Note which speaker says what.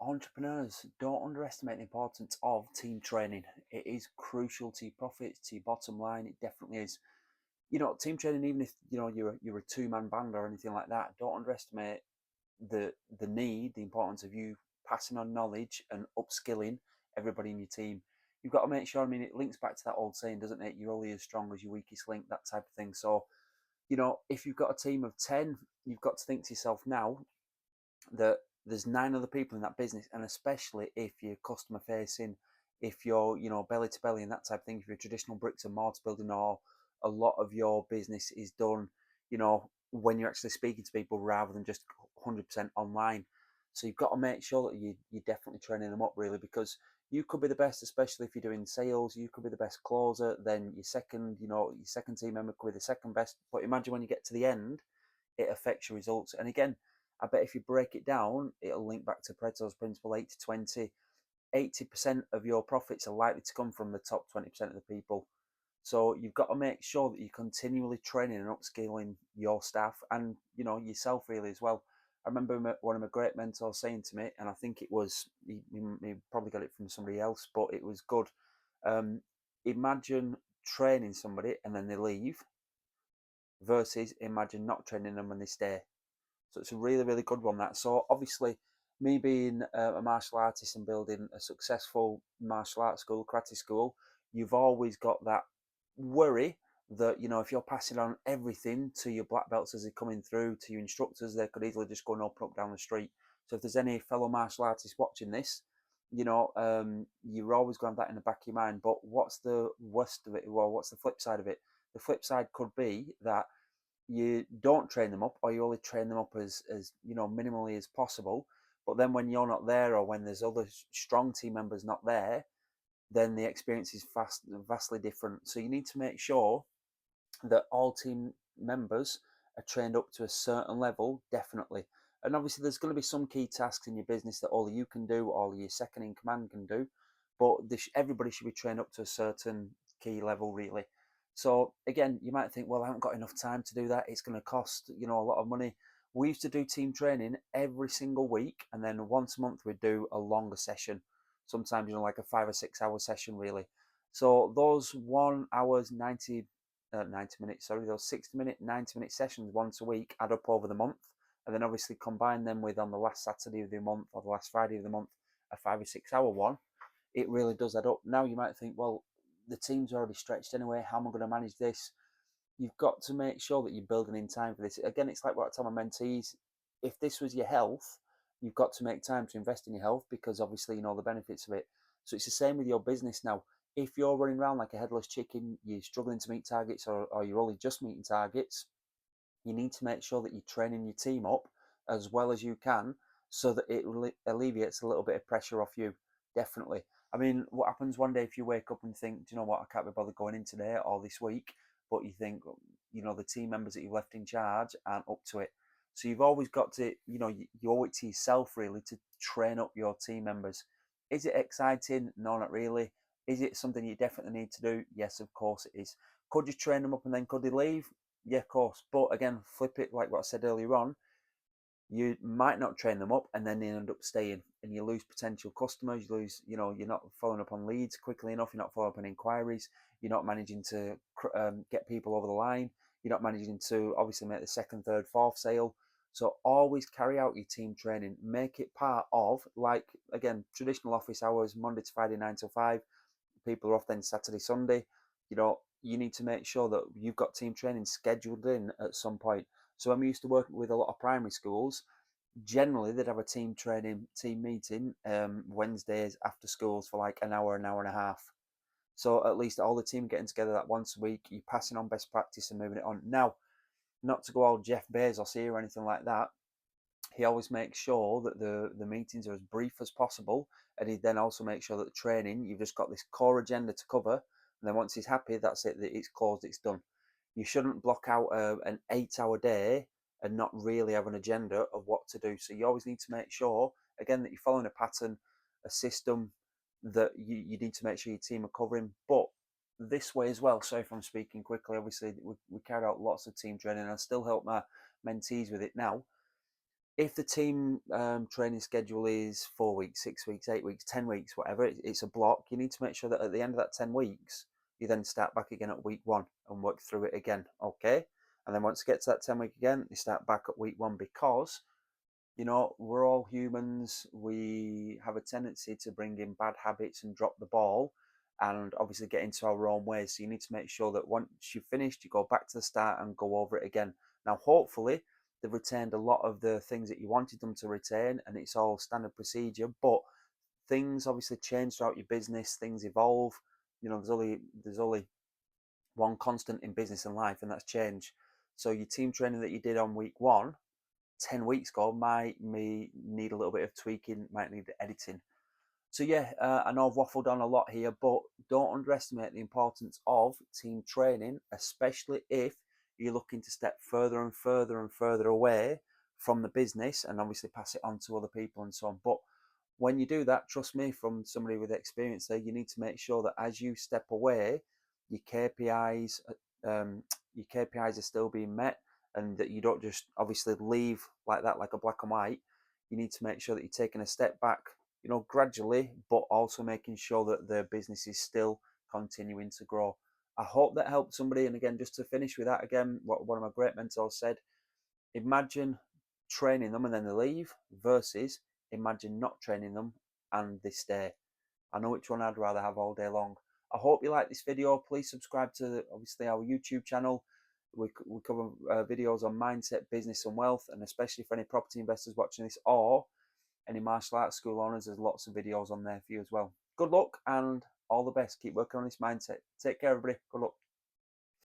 Speaker 1: Entrepreneurs, don't underestimate the importance of team training. It is crucial to your profits, to your bottom line. It definitely is. Team training, even if you're a two-man band or anything like that, don't underestimate the importance of you passing on knowledge and upskilling everybody in your team. You've got to make sure. I mean, it links back to that old saying, doesn't it? You're only as strong as your weakest link. That type of thing. So, if you've got a team of 10, you've got to think to yourself now that there's nine other people in that business, and especially if you're customer facing, if you're belly to belly and that type of thing, if you're a traditional bricks and mortar building, or a lot of your business is done, when you're actually speaking to people rather than just 100% online. So you've got to make sure that you're definitely training them up really, because you could be the best, especially if you're doing sales. You could be the best closer. Then your second team member could be the second best. But imagine when you get to the end, it affects your results. And again, I bet if you break it down, it'll link back to Pareto's principle 80-20. 80% of your profits are likely to come from the top 20% of the people. So you've got to make sure that you're continually training and upskilling your staff and yourself really as well. I remember one of my great mentors saying to me, and I think it was he probably got it from somebody else, but it was good. Um, Imagine training somebody and then they leave, versus imagine not training them when they stay. So it's a really, really good one. That so obviously, me being a martial artist and building a successful martial arts school, karate school, you've always got that worry that if you're passing on everything to your black belts as they're coming through, to your instructors, they could easily just go and open up down the street. So if there's any fellow martial artists watching this, you're always going to have that in the back of your mind. But what's the worst of it? Well, what's the flip side of it? The flip side could be that you don't train them up, or you only train them up as minimally as possible. But then when you're not there, or when there's other strong team members not there, then the experience is vastly different. So you need to make sure that all team members are trained up to a certain level, definitely. And obviously, there's going to be some key tasks in your business that only you can do, or your second in command can do. But everybody should be trained up to a certain key level, really. So again, you might think, well, I haven't got enough time to do that. It's going to cost a lot of money. We used to do team training every single week, and then once a month we'd do a longer session. Sometimes like a 5 or 6 hour session, really. So those 1 hours 90 minutes, sorry, those 60-minute, 90-minute sessions once a week add up over the month, and then obviously combine them with on the last Saturday of the month or the last Friday of the month a 5 or 6 hour one. It really does add up. Now you might think, well, the team's already stretched anyway. How am I going to manage this? You've got to make sure that you're building in time for this. Again, it's like what I tell my mentees: if this was your health, you've got to make time to invest in your health, because obviously you know the benefits of it. So it's the same with your business now. If you're running around like a headless chicken, you're struggling to meet targets, or you're only just meeting targets, you need to make sure that you're training your team up as well as you can, so that it alleviates a little bit of pressure off you. Definitely. I mean, what happens one day if you wake up and think, do you know what, I can't be bothered going in today or this week, but you think, the team members that you've left in charge aren't up to it. So you've always got to, you owe it to yourself really to train up your team members. Is it exciting? No, not really. Is it something you definitely need to do? Yes, of course it is. Could you train them up and then could they leave? Yeah, of course. But again, flip it like what I said earlier on. You might not train them up and then they end up staying, and you lose potential customers. You lose, you're not following up on leads quickly enough. You're not following up on inquiries. You're not managing to get people over the line. You're not managing to obviously make the second, third, fourth sale. So always carry out your team training. Make it part of, like, again, traditional office hours, Monday to Friday, 9 till 5. People are off then Saturday, Sunday. You need to make sure that you've got team training scheduled in at some point. So I'm used to working with a lot of primary schools. Generally, they'd have a team meeting Wednesdays after schools for like an hour and a half. So at least all the team getting together that once a week, you're passing on best practice and moving it on. Now, not to go all Jeff Bezos here or anything like that, he always makes sure that the meetings are as brief as possible, and he then also makes sure that the training, you've just got this core agenda to cover, and then once he's happy, that's it, that it's closed, it's done. You shouldn't block out an 8 hour day and not really have an agenda of what to do. So you always need to make sure, again, that you're following a pattern, a system, that you need to make sure your team are covering. But this way as well, sorry if I'm speaking quickly, obviously we carry out lots of team training, and I still help my mentees with it now. if the team training schedule is 4 weeks, 6 weeks, 8 weeks, 10 weeks, whatever, it's a block. You need to make sure that at the end of that 10 weeks, you then start back again at week one and work through it again. Okay, and then once you get to that 10 week again, you start back at week one, because we're all humans. We have a tendency to bring in bad habits and drop the ball and obviously get into our own ways. So you need to make sure that once you've finished, you go back to the start and go over it again. Now, hopefully, they've retained a lot of the things that you wanted them to retain and it's all standard procedure, but things obviously change throughout your business, things evolve. There's only one constant in business and life, and that's change. So your team training that you did on week one 10 weeks ago might need a little bit of tweaking, might need editing. So yeah, I know I've waffled on a lot here, but don't underestimate the importance of team training, especially if you're looking to step further and further and further away from the business and obviously pass it on to other people and so on. But when you do that, trust me, from somebody with experience there, you need to make sure that as you step away, your KPIs, your KPIs are still being met, and that you don't just obviously leave like that, like a black and white. You need to make sure that you're taking a step back, gradually, but also making sure that the business is still continuing to grow. I hope that helped somebody. And again, just to finish with that, again, what one of my great mentors said: imagine training them and then they leave, versus imagine not training them and they stay. I know which one I'd rather have all day long. I hope you like this video. Please subscribe to obviously our YouTube channel. We cover videos on mindset, business and wealth, and especially for any property investors watching this, or any martial arts school owners, there's lots of videos on there for you as well. Good luck and all the best. Keep working on this mindset. Take care, everybody. Good luck.